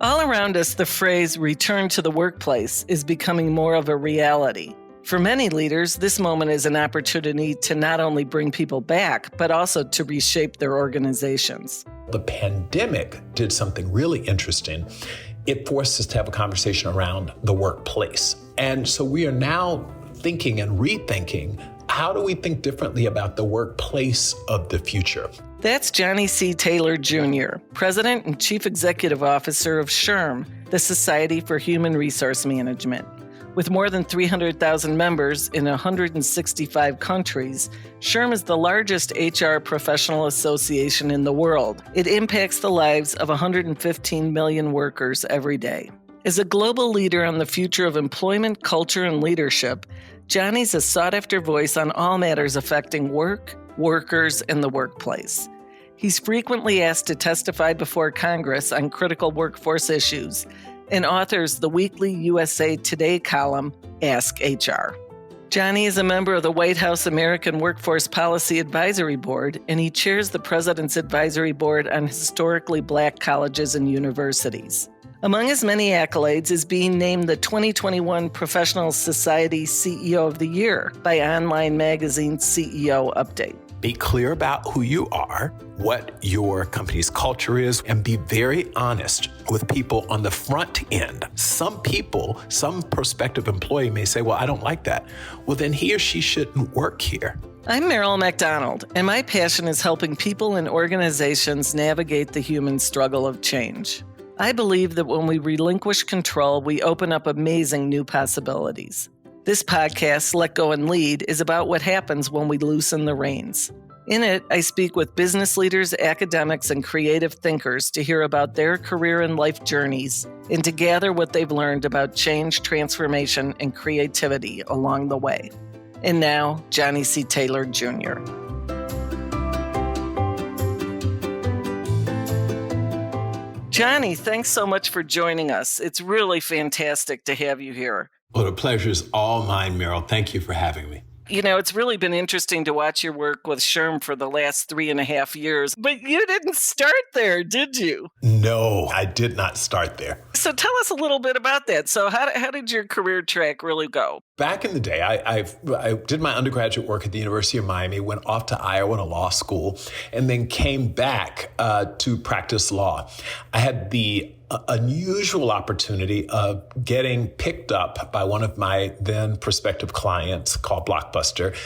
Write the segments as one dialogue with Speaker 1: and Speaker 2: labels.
Speaker 1: All around us, the phrase return to the workplace is becoming more of a reality. For many leaders, this moment is an opportunity to not only bring people back, but also to reshape their organizations.
Speaker 2: The pandemic did something really interesting. It forced us to have a conversation around the workplace. And so we are now thinking and rethinking, how do we think differently about the workplace of the future?
Speaker 1: That's Johnny C. Taylor Jr., President and Chief Executive Officer of SHRM, the Society for Human Resource Management. With more than 300,000 members in 165 countries, SHRM is the largest HR professional association in the world. It impacts the lives of 115 million workers every day. As a global leader on the future of employment, culture, and leadership, Johnny's a sought-after voice on all matters affecting work, workers, and the workplace. He's frequently asked to testify before Congress on critical workforce issues and authors the weekly USA Today column, Ask HR. Johnny is a member of the White House American Workforce Policy Advisory Board, and he chairs the President's Advisory Board on Historically Black Colleges and Universities. Among his many accolades is being named the 2021 Professional Society CEO of the Year by online magazine CEO Update.
Speaker 2: Be clear about who you are, what your company's culture is, and be very honest with people on the front end. Some people, some prospective employee may say, well, I don't like that. Well, then he or she shouldn't work here.
Speaker 1: I'm Maril McDonald, and my passion is helping people and organizations navigate the human struggle of change. I believe that when we relinquish control, we open up amazing new possibilities. This podcast, Let Go and Lead, is about what happens when we loosen the reins. In it, I speak with business leaders, academics, and creative thinkers to hear about their career and life journeys and to gather what they've learned about change, transformation, and creativity along the way. And now, Johnny C. Taylor Jr. Johnny, thanks so much for joining us. It's really fantastic to have you here.
Speaker 2: Well, the pleasure is all mine, Maril. Thank you for having me.
Speaker 1: You know, it's really been interesting to watch your work with SHRM for the last 3.5 years, but you didn't start there, did you?
Speaker 2: No, I did not start there.
Speaker 1: So tell us a little bit about that. So how did your career track really go?
Speaker 2: Back in the day, I did my undergraduate work at the University of Miami, went off to Iowa to law school, and then came back to practice law. I had the unusual opportunity of getting picked up by one of my then prospective clients called Blockbuster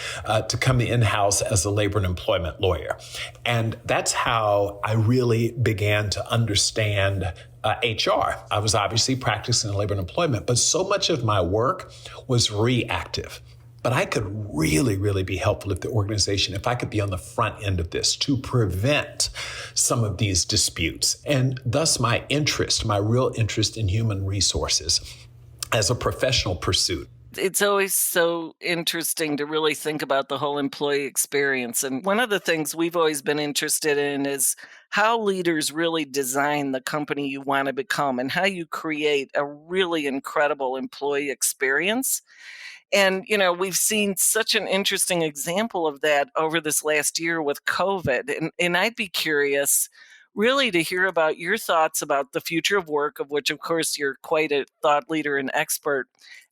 Speaker 2: to come in-house as a labor and employment lawyer. And that's how I really began to understand HR. I was obviously practicing in labor and employment, but so much of my work was reactive. But I could really, really be helpful if the organization, if I could be on the front end of this to prevent some of these disputes. And thus my real interest in human resources as a professional pursuit.
Speaker 1: It's always so interesting to really think about the whole employee experience. And one of the things we've always been interested in is how leaders really design the company you want to become and how you create a really incredible employee experience. And, you know, we've seen such an interesting example of that over this last year with COVID. And I'd be curious really to hear about your thoughts about the future of work, of which, of course, you're quite a thought leader and expert.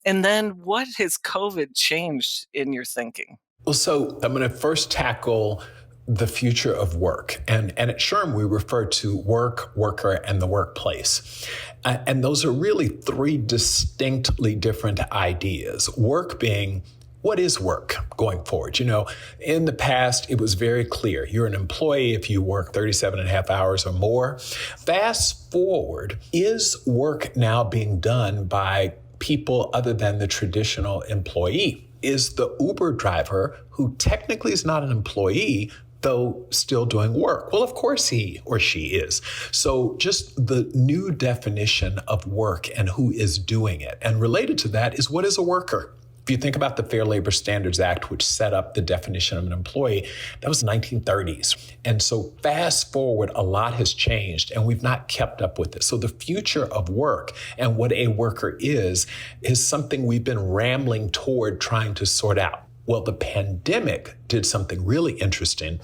Speaker 1: And then what has COVID changed in your thinking?
Speaker 2: Well, so I'm going to first tackle the future of work. And at SHRM, we refer to work, worker, and the workplace. And those are really three distinctly different ideas. Work being, what is work going forward? You know, in the past, it was very clear. You're an employee if you work 37 and a half hours or more. Fast forward, is work now being done by people other than the traditional employee? Is the Uber driver, who technically is not an employee, though still doing work? Well, of course he or she is. So just the new definition of work and who is doing it. And related to that is, what is a worker? If you think about the Fair Labor Standards Act, which set up the definition of an employee, that was the 1930s. And so fast forward, a lot has changed and we've not kept up with it. So the future of work and what a worker is something we've been rambling toward trying to sort out. Well, the pandemic did something really interesting.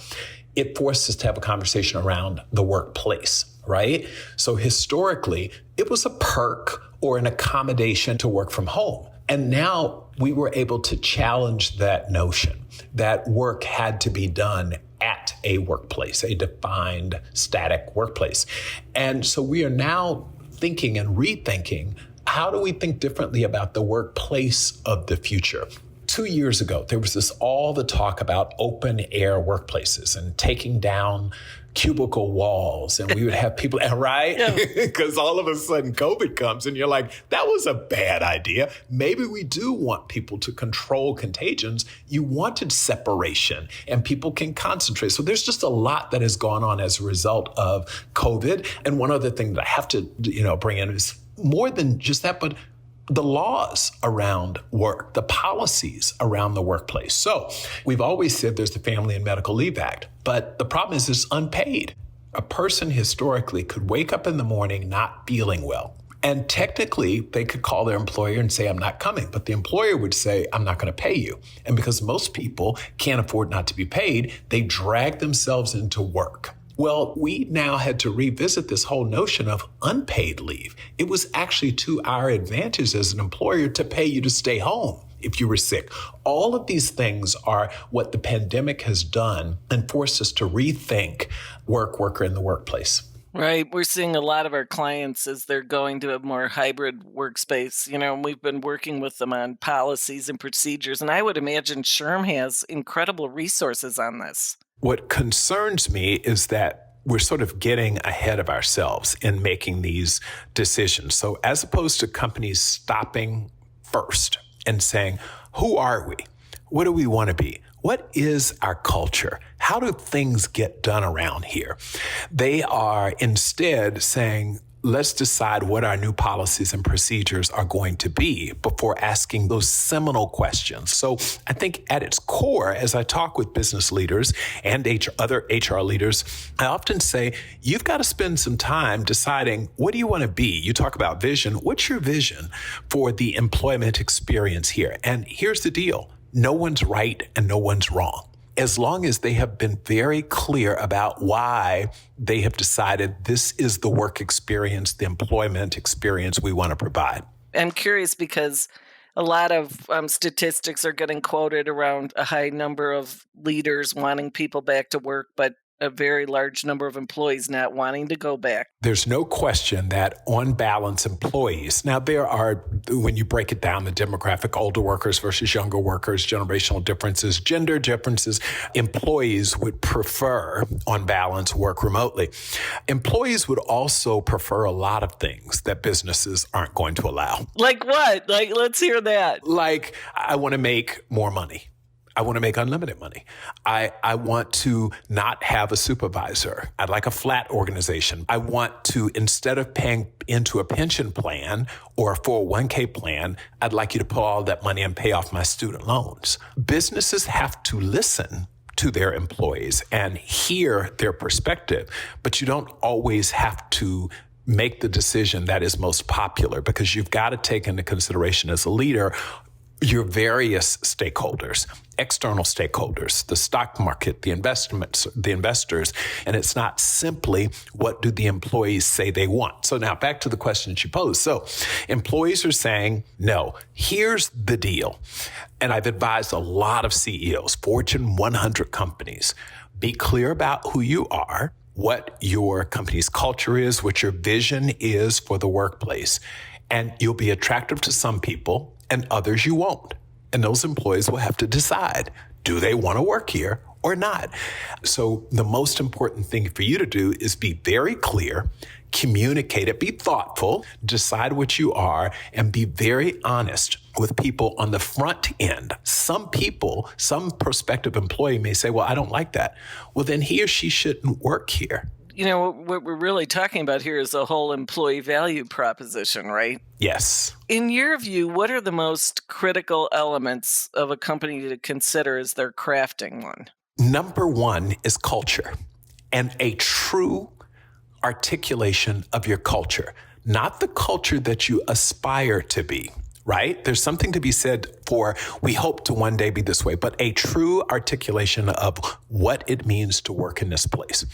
Speaker 2: it forced us to have a conversation around the workplace, right? So historically, it was a perk or an accommodation to work from home. And now we were able to challenge that notion that work had to be done at a workplace, a defined static workplace. And so we are now thinking and rethinking, how do we think differently about the workplace of the future? 2 years ago, there was all the talk about open air workplaces and taking down cubicle walls, and we would have people, right? Because all of a sudden COVID comes and you're like, that was a bad idea. Maybe we do want people to control contagions. You wanted separation and people can concentrate. So there's just a lot that has gone on as a result of COVID. And one other thing that I have to, bring in is more than just that, but the laws around work, the policies around the workplace. So we've always said there's the Family and Medical Leave Act, but the problem is it's unpaid. A person historically could wake up in the morning not feeling well. And technically, they could call their employer and say, I'm not coming. But the employer would say, I'm not going to pay you. And because most people can't afford not to be paid, they drag themselves into work. Well, we now had to revisit this whole notion of unpaid leave. It was actually to our advantage as an employer to pay you to stay home if you were sick. All of these things are what the pandemic has done and forced us to rethink worker in the workplace.
Speaker 1: Right. We're seeing a lot of our clients as they're going to a more hybrid workspace. We've been working with them on policies and procedures. And I would imagine SHRM has incredible resources on this.
Speaker 2: What concerns me is that we're sort of getting ahead of ourselves in making these decisions. So as opposed to companies stopping first and saying, who are we? What do we want to be? What is our culture? How do things get done around here? They are instead saying, let's decide what our new policies and procedures are going to be before asking those seminal questions. So I think at its core, as I talk with business leaders and other HR leaders, I often say, you've got to spend some time deciding, what do you want to be? You talk about vision. What's your vision for the employment experience here? And here's the deal. No one's right and no one's wrong, as long as they have been very clear about why they have decided this is the work experience, the employment experience we want to provide.
Speaker 1: I'm curious because a lot of statistics are getting quoted around a high number of leaders wanting people back to work, but a very large number of employees not wanting to go back.
Speaker 2: There's no question that on balance, employees, now there are, when you break it down, the demographic, older workers versus younger workers, generational differences, gender differences, employees would prefer on balance work remotely. Employees would also prefer a lot of things that businesses aren't going to allow.
Speaker 1: Like what? Let's hear that.
Speaker 2: Like, I want to make more money. I want to make unlimited money. I want to not have a supervisor. I'd like a flat organization. I want to, instead of paying into a pension plan or a 401k plan, I'd like you to put all that money and pay off my student loans. Businesses have to listen to their employees and hear their perspective, but you don't always have to make the decision that is most popular, because you've got to take into consideration as a leader your various stakeholders, external stakeholders, the stock market, the investors, and it's not simply what do the employees say they want. So now back to the question you posed. So employees are saying, no, here's the deal. And I've advised a lot of CEOs, Fortune 100 companies, be clear about who you are, what your company's culture is, what your vision is for the workplace. And you'll be attractive to some people and others you won't. And those employees will have to decide, do they want to work here or not? So the most important thing for you to do is be very clear, communicate it, be thoughtful, decide what you are, and be very honest with people on the front end. Some people, some prospective employee may say, well, I don't like that. Well, then he or she shouldn't work here.
Speaker 1: What we're really talking about here is the whole employee value proposition, right?
Speaker 2: Yes.
Speaker 1: In your view, what are the most critical elements of a company to consider as they're crafting one?
Speaker 2: Number one is culture, and a true articulation of your culture, not the culture that you aspire to be, right? There's something to be said for, we hope to one day be this way, but a true articulation of what it means to work in this place.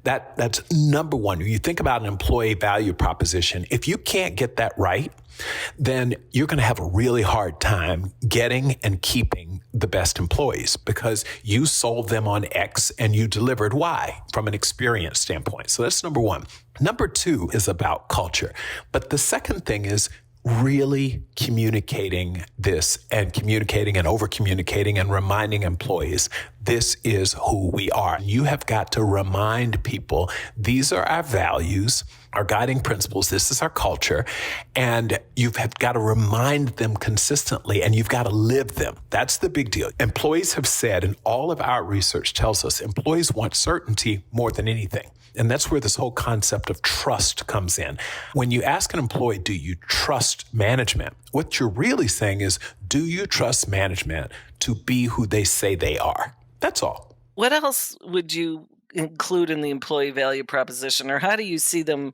Speaker 2: That's number one. When you think about an employee value proposition, if you can't get that right, then you're going to have a really hard time getting and keeping the best employees because you sold them on X and you delivered Y from an experience standpoint. So that's number one. Number two is about culture. But the second thing is really communicating this and communicating and over communicating and reminding employees, this is who we are. You have got to remind people, these are our values, our guiding principles, this is our culture, and you've got to remind them consistently and you've got to live them. That's the big deal. Employees have said, and all of our research tells us, employees want certainty more than anything. And that's where this whole concept of trust comes in. When you ask an employee, do you trust management? What you're really saying is, do you trust management to be who they say they are? That's all.
Speaker 1: What else would you include in the employee value proposition, or how do you see them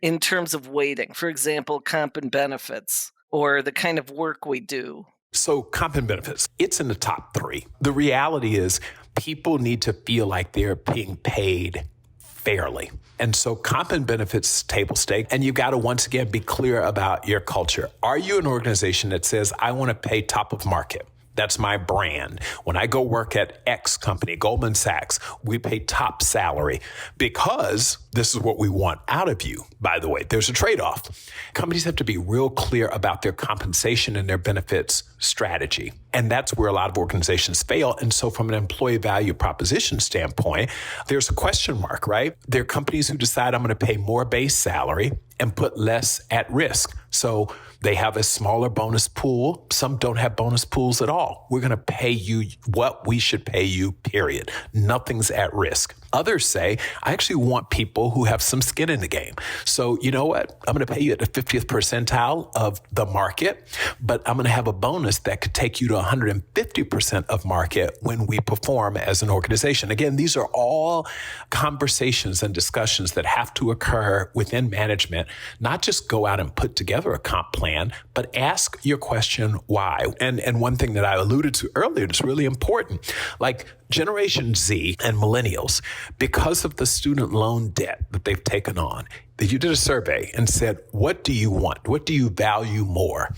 Speaker 1: in terms of weighting? For example, comp and benefits, or the kind of work we do.
Speaker 2: So comp and benefits, it's in the top three. The reality is people need to feel like they're being paid fairly. And so comp and benefits table stake. And you've got to once again be clear about your culture. Are you an organization that says, I want to pay top of market? That's my brand. When I go work at X company, Goldman Sachs, we pay top salary because this is what we want out of you. By the way, there's a trade-off. Companies have to be real clear about their compensation and their benefits strategy. And that's where a lot of organizations fail. And so from an employee value proposition standpoint, there's a question mark, right? There are companies who decide I'm going to pay more base salary and put less at risk. So they have a smaller bonus pool. Some don't have bonus pools at all. We're going to pay you what we should pay you, period. Nothing's at risk. Others say, I actually want people who have some skin in the game. So you know what? I'm going to pay you at the 50th percentile of the market, but I'm going to have a bonus that could take you to 150% of market when we perform as an organization. Again, these are all conversations and discussions that have to occur within management, not just go out and put together a comp plan, but ask your question, why? And one thing that I alluded to earlier that's really important, like Generation Z and millennials, because of the student loan debt that they've taken on, that you did a survey and said, what do you want? What do you value more?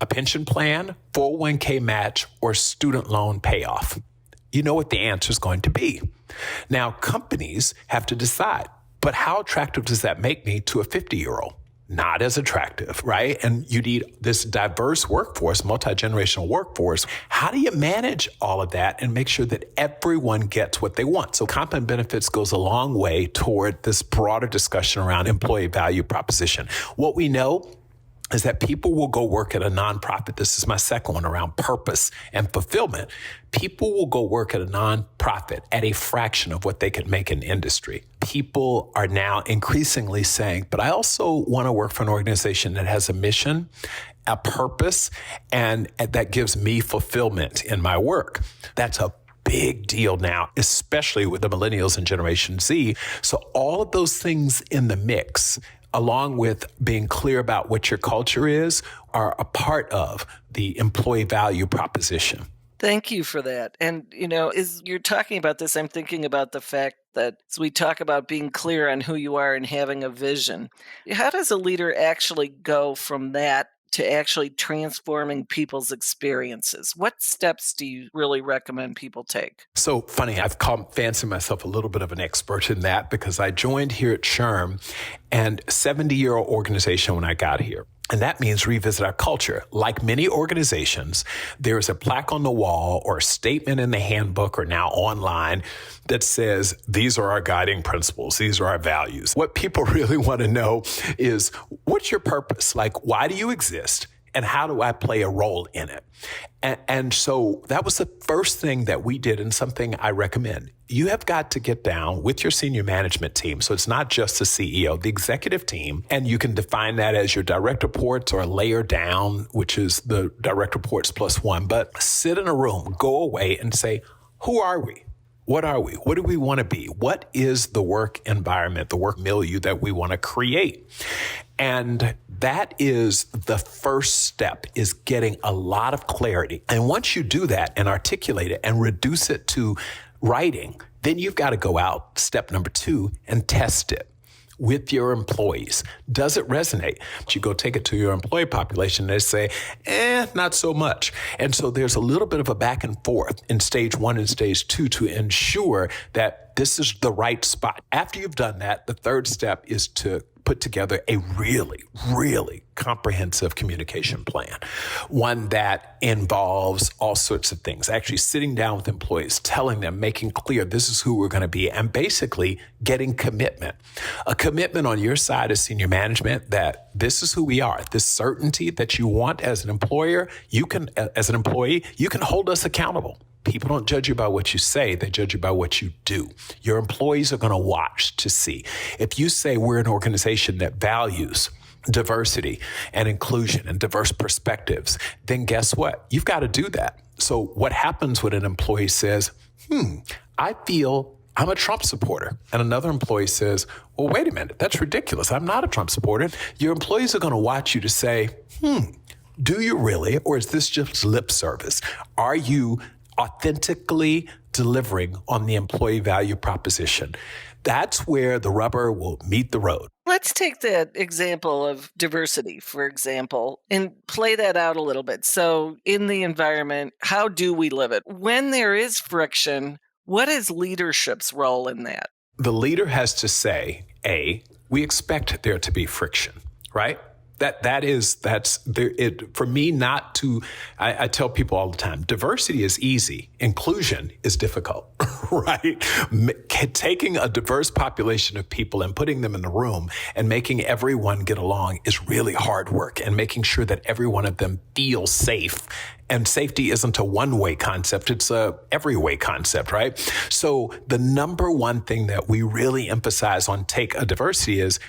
Speaker 2: A pension plan, 401k match, or student loan payoff? You know what the answer is going to be. Now, companies have to decide, but how attractive does that make me to a 50-year-old? Not as attractive, right? And you need this diverse workforce, multi-generational workforce. How do you manage all of that and make sure that everyone gets what they want? So comp and benefits goes a long way toward this broader discussion around employee value proposition. What we know is that people will go work at a nonprofit. This is my second one around purpose and fulfillment. People will go work at a nonprofit at a fraction of what they could make in industry. People are now increasingly saying, but I also want to work for an organization that has a mission, a purpose, and that gives me fulfillment in my work. That's a big deal now, especially with the millennials and Generation Z. So all of those things in the mix, along with being clear about what your culture is, are a part of the employee value proposition.
Speaker 1: Thank you for that. And, as you're talking about this, I'm thinking about the fact that as we talk about being clear on who you are and having a vision, how does a leader actually go from that to actually transforming people's experiences? What steps do you really recommend people take?
Speaker 2: So funny, I've fancied myself a little bit of an expert in that because I joined here at SHRM, and 70-year-old organization when I got here. And that means revisit our culture. Like many organizations, there's a plaque on the wall or a statement in the handbook or now online that says, these are our guiding principles. These are our values. What people really want to know is, what's your purpose? Like, why do you exist? And how do I play a role in it? And so that was the first thing that we did, and something I recommend. You have got to get down with your senior management team. So it's not just the CEO, the executive team. And you can define that as your direct reports or a layer down, which is the direct reports plus one. But sit in a room, go away and say, who are we? What are we? What do we want to be? What is the work environment, the work milieu that we want to create? And that is the first step, is getting a lot of clarity. And once you do that and articulate it and reduce it to writing, then you've got to go out, step number 2, and test it with your employees. Does it resonate? You go take it to your employee population, they say, not so much. And so there's a little bit of a back and forth in stage 1 and stage 2 to ensure that this is the right spot. After you've done that, the third step is to put together a really, really comprehensive communication plan, one that involves all sorts of things, actually sitting down with employees, telling them, making clear this is who we're going to be, and basically getting commitment. A commitment on your side as senior management that this is who we are, this certainty that you want as an employer, as an employee, you can hold us accountable. People don't judge you by what you say, they judge you by what you do. Your employees are going to watch to see. If you say we're an organization that values diversity and inclusion and diverse perspectives, then guess what? You've got to do that. So what happens when an employee says, I feel I'm a Trump supporter, and another employee says, well, wait a minute, that's ridiculous. I'm not a Trump supporter. Your employees are going to watch you to say, do you really, or is this just lip service? Are you authentically delivering on the employee value proposition? That's where the rubber will meet the road.
Speaker 1: Let's take that example of diversity, for example, and play that out a little bit. So in the environment, how do we live it? When there is friction, what is leadership's role in that?
Speaker 2: The leader has to say, we expect there to be friction, right? For me not to, I tell people all the time, diversity is easy. Inclusion is difficult, right? Taking a diverse population of people and putting them in the room and making everyone get along is really hard work, and making sure that every one of them feels safe. And safety isn't a one-way concept, it's a every-way concept, right? So the number one thing that we really emphasize on Take a Diversity is,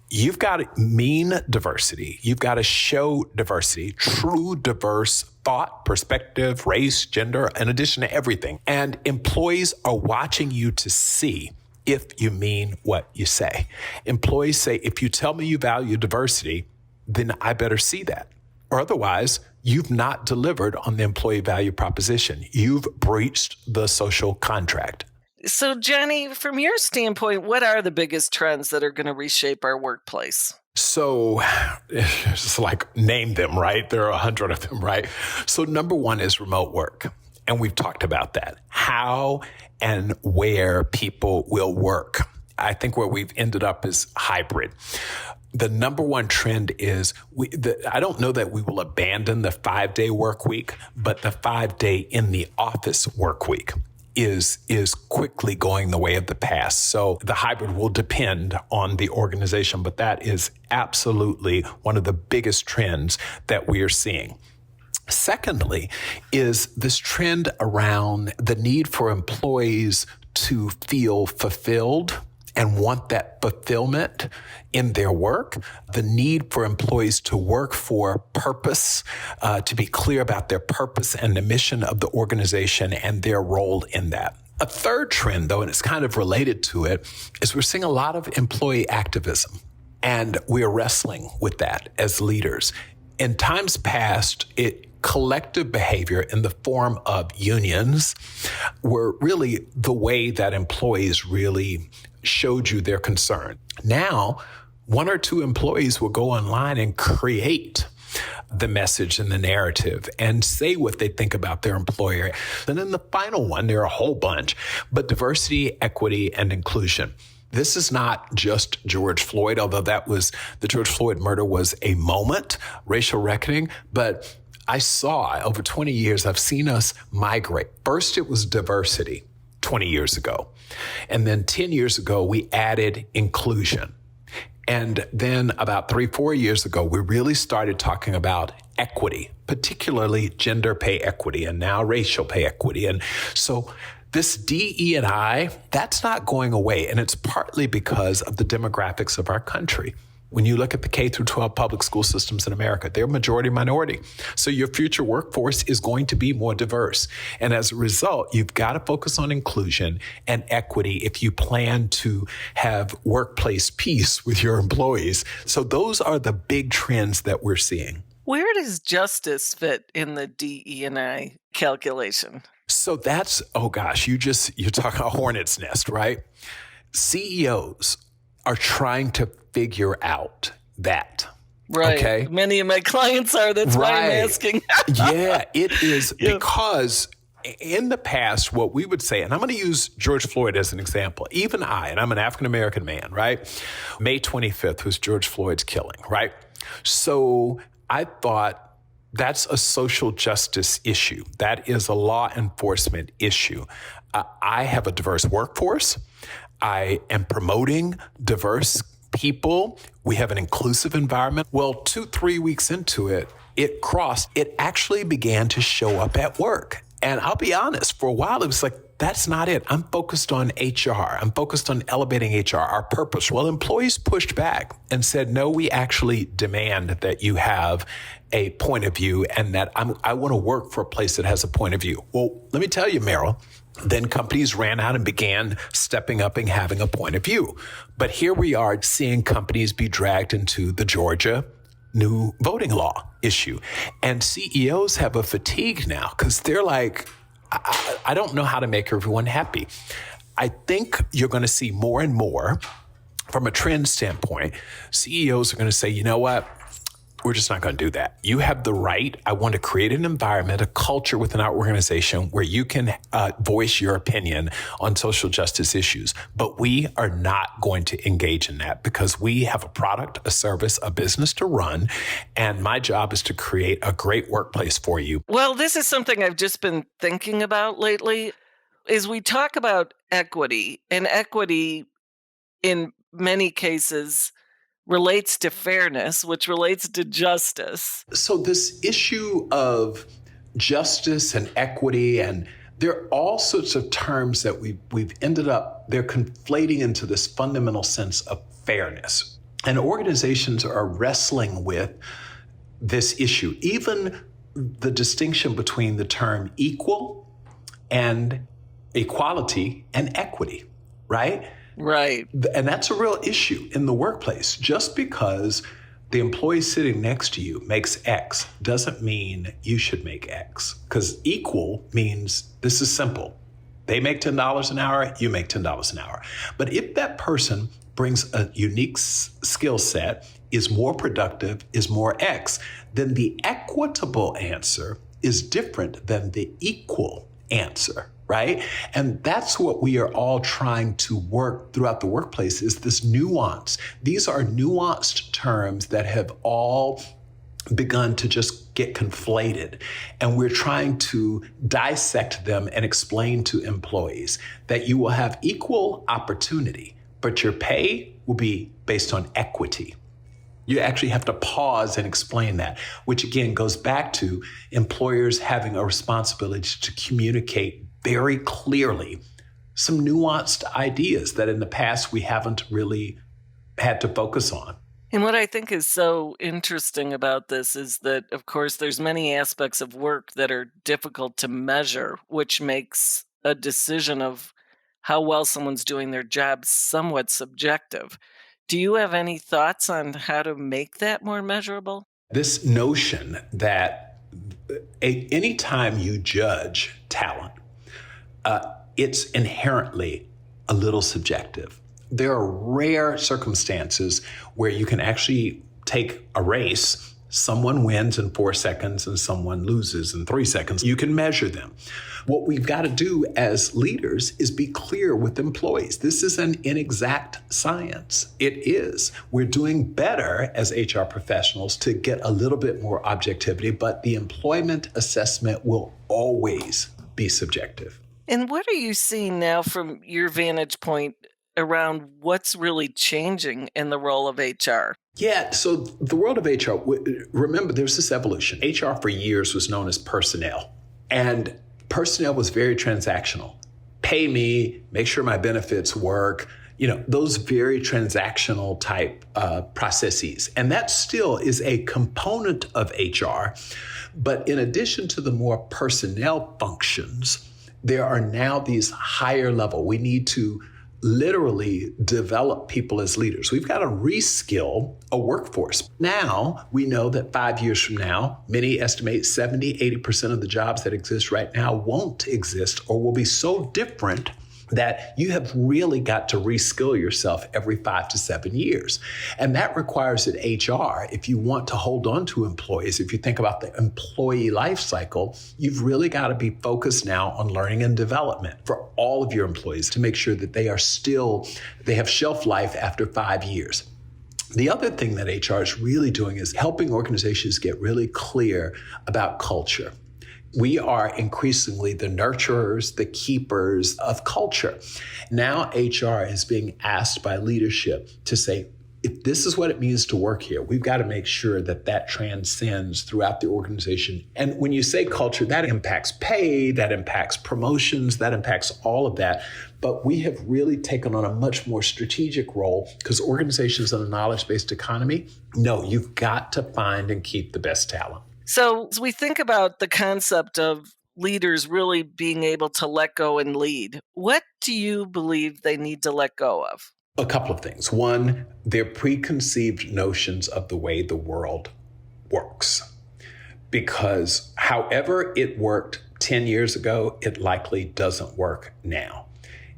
Speaker 2: you've got to mean diversity. You've got to show diversity, true diverse thought, perspective, race, gender, in addition to everything. And employees are watching you to see if you mean what you say. Employees say, if you tell me you value diversity, then I better see that. Or otherwise, you've not delivered on the employee value proposition. You've breached the social contract.
Speaker 1: So, Johnny, from your standpoint, what are the biggest trends that are going to reshape our workplace?
Speaker 2: So it's like, name them, right? There are 100 of them, right? So number one is remote work. And we've talked about that, how and where people will work. I think where we've ended up is hybrid. The number one trend is, I don't know that we will abandon the 5-day work week, but the 5-day in the office work week is quickly going the way of the past. So the hybrid will depend on the organization, but that is absolutely one of the biggest trends that we are seeing. Secondly, is this trend around the need for employees to feel fulfilled and want that fulfillment in their work, the need for employees to work for purpose, to be clear about their purpose and the mission of the organization and their role in that. A third trend, though, and it's kind of related to it, is we're seeing a lot of employee activism, and we're wrestling with that as leaders. In times past, collective behavior in the form of unions were really the way that employees really showed you their concern. Now, one or two employees will go online and create the message and the narrative and say what they think about their employer. And then the final one, there are a whole bunch, but diversity, equity, and inclusion. This is not just George Floyd, although the George Floyd murder was a moment, racial reckoning, but I saw over 20 years, I've seen us migrate. First, it was diversity 20 years ago. And then 10 years ago, we added inclusion. And then about 3-4 years ago, we really started talking about equity, particularly gender pay equity, and now racial pay equity. And so this DE&I, that's not going away. And it's partly because of the demographics of our country. When you look at the K through 12 public school systems in America, they're majority minority. So your future workforce is going to be more diverse. And as a result, you've got to focus on inclusion and equity if you plan to have workplace peace with your employees. So those are the big trends that we're seeing.
Speaker 1: Where does justice fit in the DE&I calculation?
Speaker 2: So that's, oh gosh, you're talking a hornet's nest, right? CEOs are trying to figure out that.
Speaker 1: Right.
Speaker 2: Okay.
Speaker 1: Many of my clients are. That's why I'm asking.
Speaker 2: Yeah, it is because in the past, what we would say, and I'm going to use George Floyd as an example, even and I'm an African-American man, right? May 25th was George Floyd's killing, right? So I thought that's a social justice issue. That is a law enforcement issue. I have a diverse workforce. I am promoting diverse people. We have an inclusive environment. Well, 2-3 weeks into it, it actually began to show up at work. And I'll be honest, for a while, it was like, that's not it. I'm focused on HR. I'm focused on elevating HR, our purpose. Well, employees pushed back and said, no, we actually demand that you have a point of view and that I want to work for a place that has a point of view. Well, let me tell you, Maril, then companies ran out and began stepping up and having a point of view. But here we are seeing companies be dragged into the Georgia new voting law issue. And CEOs have a fatigue now because they're like, I don't know how to make everyone happy. I think you're going to see more and more from a trend standpoint. CEOs are going to say, you know what? We're just not going to do that. You have the right. I want to create an environment, a culture within our organization where you can voice your opinion on social justice issues. But we are not going to engage in that because we have a product, a service, a business to run. And my job is to create a great workplace for you.
Speaker 1: Well, this is something I've just been thinking about lately. Is we talk about equity, and equity in many cases relates to fairness, which relates to justice.
Speaker 2: So this issue of justice and equity, and there are all sorts of terms that we've ended up, they're conflating into this fundamental sense of fairness. And organizations are wrestling with this issue, even the distinction between the term equal and equality and equity, right?
Speaker 1: Right.
Speaker 2: And that's a real issue in the workplace. Just because the employee sitting next to you makes X doesn't mean you should make X. Because equal means this is simple. They make $10 an hour, you make $10 an hour. But if that person brings a unique skill set, is more productive, is more X, then the equitable answer is different than the equal answer. Right? And that's what we are all trying to work throughout the workplace is this nuance. These are nuanced terms that have all begun to just get conflated. And we're trying to dissect them and explain to employees that you will have equal opportunity, but your pay will be based on equity. You actually have to pause and explain that, which again goes back to employers having a responsibility to communicate very clearly some nuanced ideas that in the past we haven't really had to focus on.
Speaker 1: And what I think is so interesting about this is that, of course, there's many aspects of work that are difficult to measure, which makes a decision of how well someone's doing their job somewhat subjective. Do you have any thoughts on how to make that more measurable?
Speaker 2: This notion that anytime you judge talent, it's inherently a little subjective. There are rare circumstances where you can actually take a race. Someone wins in 4 seconds and someone loses in 3 seconds. You can measure them. What we've got to do as leaders is be clear with employees. This is an inexact science. It is. We're doing better as HR professionals to get a little bit more objectivity, but the employment assessment will always be subjective.
Speaker 1: And what are you seeing now from your vantage point around what's really changing in the role of HR?
Speaker 2: Yeah, so the world of HR, remember there's this evolution. HR for years was known as personnel, and personnel was very transactional. Pay me, make sure my benefits work, those very transactional type processes. And that still is a component of HR. But in addition to the more personnel functions, there are now these higher level. We need to literally develop people as leaders. We've got to reskill a workforce. Now, we know that 5 years from now, many estimate 70-80% of the jobs that exist right now won't exist or will be so different that you have really got to reskill yourself every 5 to 7 years. And that requires that HR, if you want to hold on to employees, if you think about the employee life cycle, you've really got to be focused now on learning and development for all of your employees to make sure that they have shelf life after 5 years. The other thing that HR is really doing is helping organizations get really clear about culture. We are increasingly the nurturers, the keepers of culture. Now HR is being asked by leadership to say, if this is what it means to work here, we've got to make sure that that transcends throughout the organization. And when you say culture, that impacts pay, that impacts promotions, that impacts all of that. But we have really taken on a much more strategic role because organizations in a knowledge-based economy, no, you've got to find and keep the best talent.
Speaker 1: So as we think about the concept of leaders really being able to let go and lead, what do you believe they need to let go of?
Speaker 2: A couple of things. One, their preconceived notions of the way the world works. Because however it worked 10 years ago, it likely doesn't work now.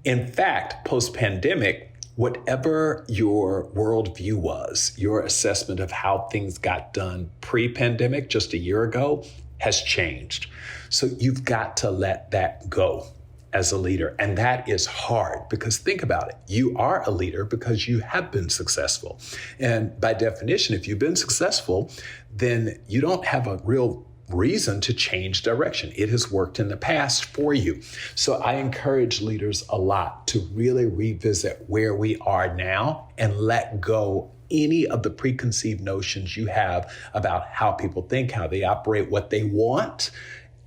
Speaker 2: In fact, post-pandemic, whatever your worldview was, your assessment of how things got done pre-pandemic just a year ago has changed. So you've got to let that go as a leader. And that is hard because think about it. You are a leader because you have been successful. And by definition, if you've been successful, then you don't have a real reason to change direction. It has worked in the past for you. So I encourage leaders a lot to really revisit where we are now and let go any of the preconceived notions you have about how people think, how they operate, what they want.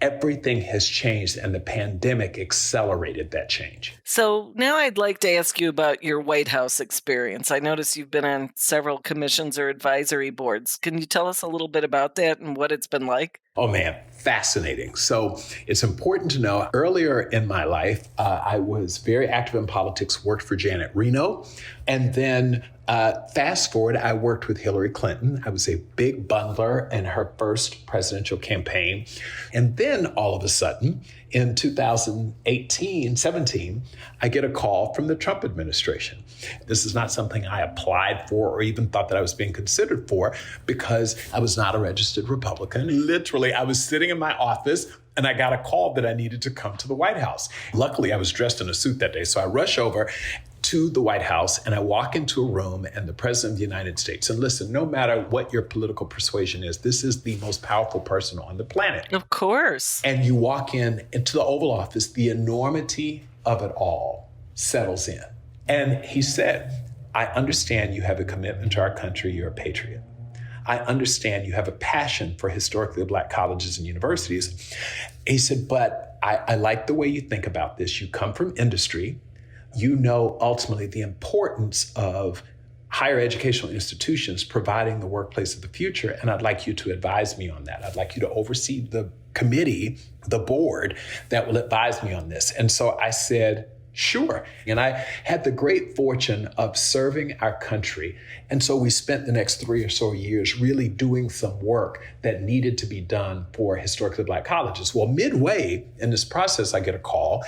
Speaker 2: Everything has changed, and the pandemic accelerated that change.
Speaker 1: So now I'd like to ask you about your White House experience. I notice you've been on several commissions or advisory boards. Can you tell us a little bit about that and what it's been like?
Speaker 2: Oh man, fascinating. So it's important to know earlier in my life, I was very active in politics, worked for Janet Reno, and then fast forward, I worked with Hillary Clinton. I was a big bundler in her first presidential campaign. And then all of a sudden, in 2017, I get a call from the Trump administration. This is not something I applied for or even thought that I was being considered for because I was not a registered Republican. Literally, I was sitting in my office and I got a call that I needed to come to the White House. Luckily, I was dressed in a suit that day. So I rush over to the White House and I walk into a room and the President of the United States, and listen, no matter what your political persuasion is, this is the most powerful person on the planet.
Speaker 1: Of course.
Speaker 2: And you walk into the Oval Office, the enormity of it all settles in. And he said, I understand you have a commitment to our country. You're a patriot. I understand you have a passion for historically Black colleges and universities. He said, but I like the way you think about this. You come from industry. You know ultimately the importance of higher educational institutions providing the workplace of the future, and I'd like you to advise me on that. I'd like you to oversee the committee, the board that will advise me on this. And so I said, sure. And I had the great fortune of serving our country. And so we spent the next 3 or so years really doing some work that needed to be done for historically Black colleges. Well, midway in this process, I get a call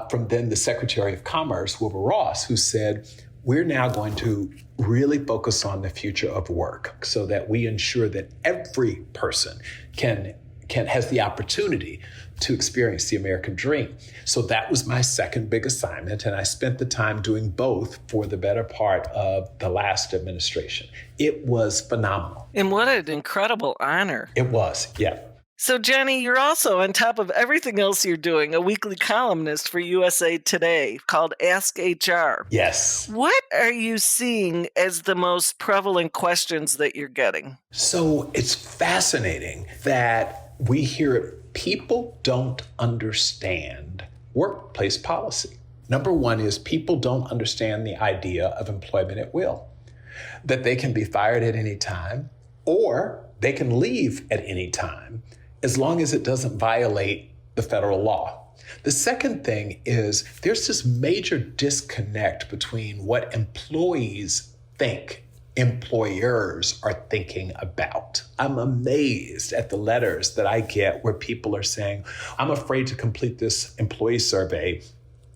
Speaker 2: from then the Secretary of Commerce, Wilbur Ross, who said, we're now going to really focus on the future of work so that we ensure that every person has the opportunity to experience the American dream. So that was my second big assignment, and I spent the time doing both for the better part of the last administration. It was phenomenal.
Speaker 1: And what an incredible honor.
Speaker 2: It was, yeah.
Speaker 1: So, Johnny, you're also, on top of everything else you're doing, a weekly columnist for USA Today called Ask HR.
Speaker 2: Yes.
Speaker 1: What are you seeing as the most prevalent questions that you're getting?
Speaker 2: So it's fascinating that we hear it. People don't understand workplace policy. Number one is people don't understand the idea of employment at will, that they can be fired at any time or they can leave at any time as long as it doesn't violate the federal law. The second thing is there's this major disconnect between what employees think employers are thinking about. I'm amazed at the letters that I get where people are saying, I'm afraid to complete this employee survey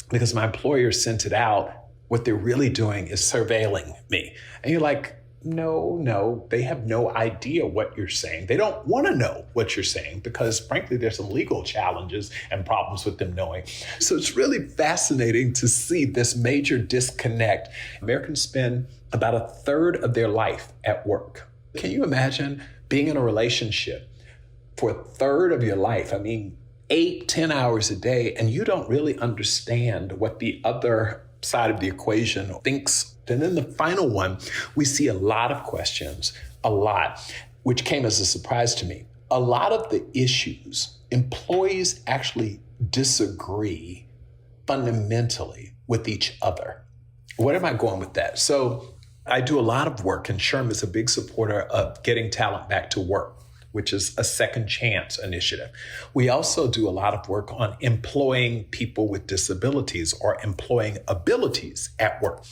Speaker 2: because my employer sent it out. What they're really doing is surveilling me. And you're like, no, they have no idea what you're saying. They don't want to know what you're saying because, frankly, there's some legal challenges and problems with them knowing. So it's really fascinating to see this major disconnect. Americans spend about a third of their life at work. Can you imagine being in a relationship for a third of your life? I mean, 8-10 hours a day, and you don't really understand what the other side of the equation thinks. And then the final one, we see a lot of questions, which came as a surprise to me. A lot of the issues, employees actually disagree fundamentally with each other. Where am I going with that? So I do a lot of work, and SHRM is a big supporter of getting talent back to work, which is a second chance initiative. We also do a lot of work on employing people with disabilities or employing abilities at work.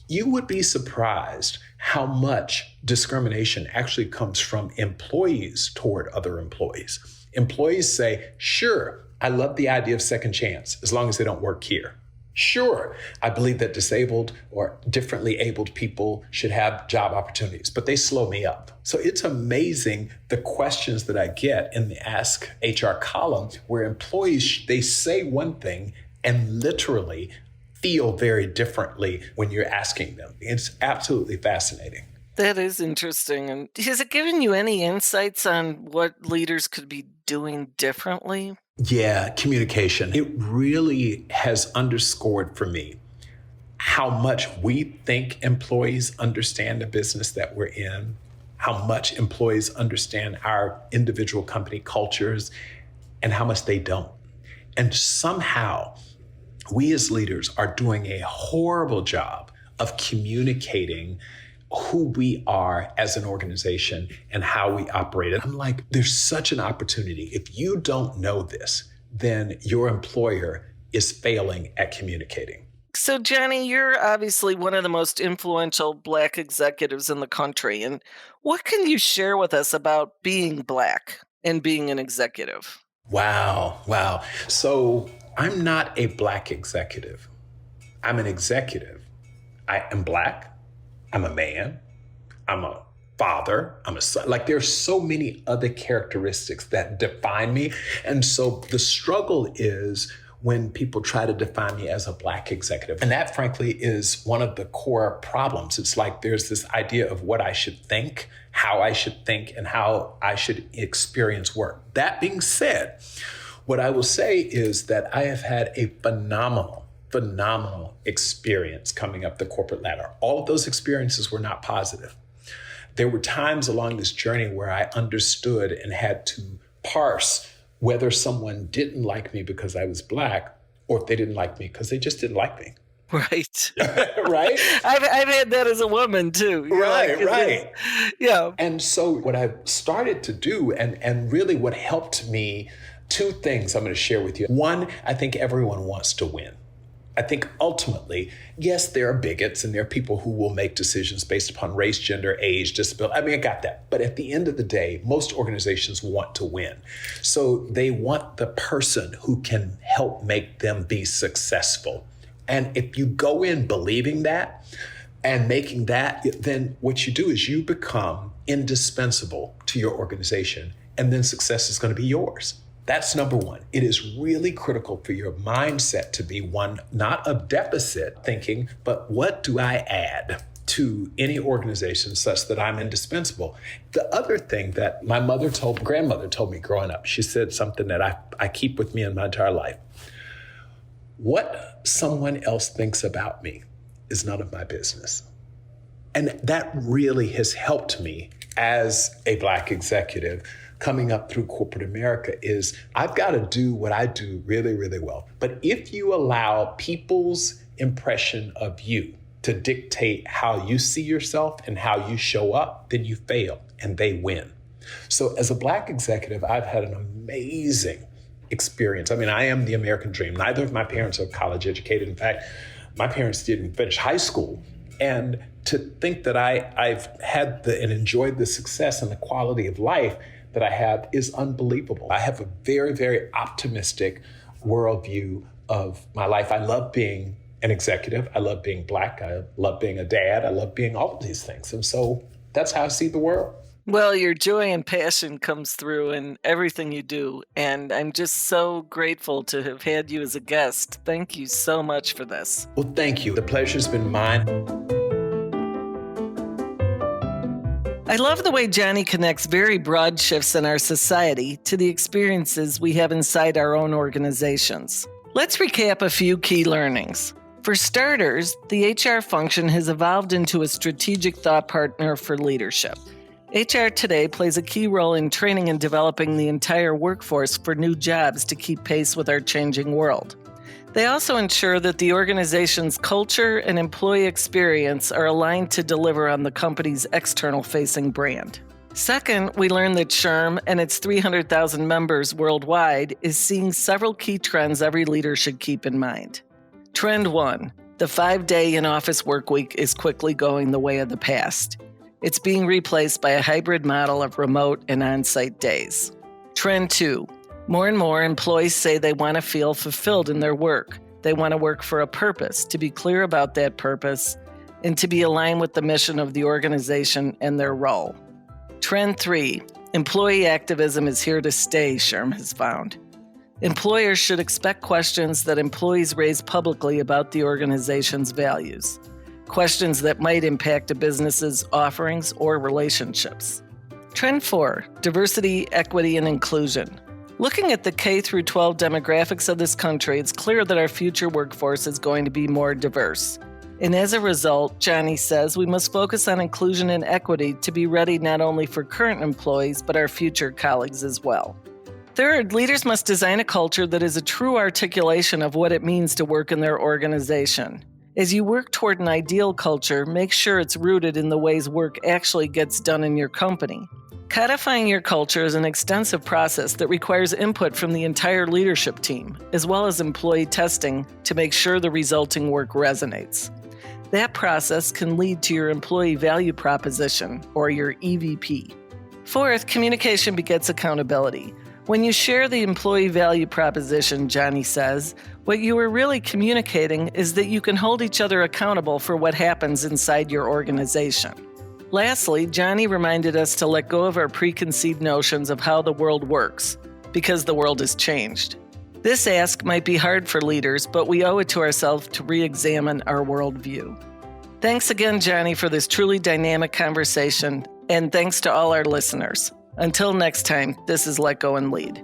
Speaker 2: You would be surprised how much discrimination actually comes from employees toward other employees. Employees say, sure, I love the idea of second chance as long as they don't work here. Sure, I believe that disabled or differently abled people should have job opportunities, but they slow me up. So it's amazing the questions that I get in the Ask HR column where employees, they say one thing and literally feel very differently when you're asking them. It's absolutely fascinating.
Speaker 1: That is interesting. And has it given you any insights on what leaders could be doing differently?
Speaker 2: Yeah, communication. It really has underscored for me how much we think employees understand the business that we're in, how much employees understand our individual company cultures, and how much they don't. And somehow, we as leaders are doing a horrible job of communicating who we are as an organization and how we operate. And I'm like, there's such an opportunity. If you don't know this, then your employer is failing at communicating.
Speaker 1: So, Johnny, you're obviously one of the most influential Black executives in the country. And what can you share with us about being Black and being an executive?
Speaker 2: Wow. So I'm not a Black executive. I'm an executive. I am Black. I'm a man. I'm a father. I'm a son. Like there's so many other characteristics that define me. And so the struggle is when people try to define me as a Black executive. And that, frankly, is one of the core problems. It's like there's this idea of what I should think, how I should think, and how I should experience work. That being said, what I will say is that I have had a phenomenal experience coming up the corporate ladder. All of those experiences were not positive. There were times along this journey where I understood and had to parse whether someone didn't like me because I was Black or if they didn't like me because they just didn't like me.
Speaker 1: Right.
Speaker 2: Right?
Speaker 1: I've had that as a woman too.
Speaker 2: Right.
Speaker 1: Yeah.
Speaker 2: And so what I started to do and really what helped me, two things I'm going to share with you. One, I think everyone wants to win. I think ultimately, yes, there are bigots and there are people who will make decisions based upon race, gender, age, disability. I mean, I got that. But at the end of the day, most organizations want to win. So they want the person who can help make them be successful. And if you go in believing that and making that, then what you do is you become indispensable to your organization, and then success is going to be yours. That's number one. It is really critical for your mindset to be one, not of deficit thinking, but what do I add to any organization such that I'm indispensable? The other thing that my grandmother told me growing up, she said something that I keep with me in my entire life. What someone else thinks about me is none of my business. And that really has helped me as a Black executive coming up through corporate America is I've got to do what I do really, really well. But if you allow people's impression of you to dictate how you see yourself and how you show up, then you fail and they win. So as a Black executive, I've had an amazing experience. I mean, I am the American dream. Neither of my parents are college educated. In fact, my parents didn't finish high school. And to think that I've had and enjoyed the success and the quality of life that I have is unbelievable. I have a very, very optimistic worldview of my life. I love being an executive. I love being Black. I love being a dad. I love being all of these things. And so that's how I see the world.
Speaker 1: Well, your joy and passion comes through in everything you do, and I'm just so grateful to have had you as a guest. Thank you so much for this.
Speaker 2: Well, thank you. The pleasure's been mine.
Speaker 1: I love the way Johnny connects very broad shifts in our society to the experiences we have inside our own organizations. Let's recap a few key learnings. For starters, the HR function has evolved into a strategic thought partner for leadership. HR today plays a key role in training and developing the entire workforce for new jobs to keep pace with our changing world. They also ensure that the organization's culture and employee experience are aligned to deliver on the company's external-facing brand. Second, we learned that SHRM and its 300,000 members worldwide is seeing several key trends every leader should keep in mind. Trend 1, the 5-day in-office work week is quickly going the way of the past. It's being replaced by a hybrid model of remote and on-site days. Trend 2. More and more employees say they want to feel fulfilled in their work. They want to work for a purpose, to be clear about that purpose, and to be aligned with the mission of the organization and their role. Trend 3. Employee activism is here to stay, SHRM has found. Employers should expect questions that employees raise publicly about the organization's values. Questions that might impact a business's offerings or relationships. Trend 4, diversity, equity, and inclusion. Looking at the K through 12 demographics of this country, it's clear that our future workforce is going to be more diverse. And as a result, Johnny says we must focus on inclusion and equity to be ready not only for current employees, but our future colleagues as well. Third, leaders must design a culture that is a true articulation of what it means to work in their organization. As you work toward an ideal culture, make sure it's rooted in the ways work actually gets done in your company. Codifying your culture is an extensive process that requires input from the entire leadership team, as well as employee testing to make sure the resulting work resonates. That process can lead to your employee value proposition, or your EVP. Fourth, communication begets accountability. When you share the employee value proposition, Johnny says, what you are really communicating is that you can hold each other accountable for what happens inside your organization. Lastly, Johnny reminded us to let go of our preconceived notions of how the world works, because the world has changed. This ask might be hard for leaders, but we owe it to ourselves to re-examine our worldview. Thanks again, Johnny, for this truly dynamic conversation, and thanks to all our listeners. Until next time, this is Let Go and Lead.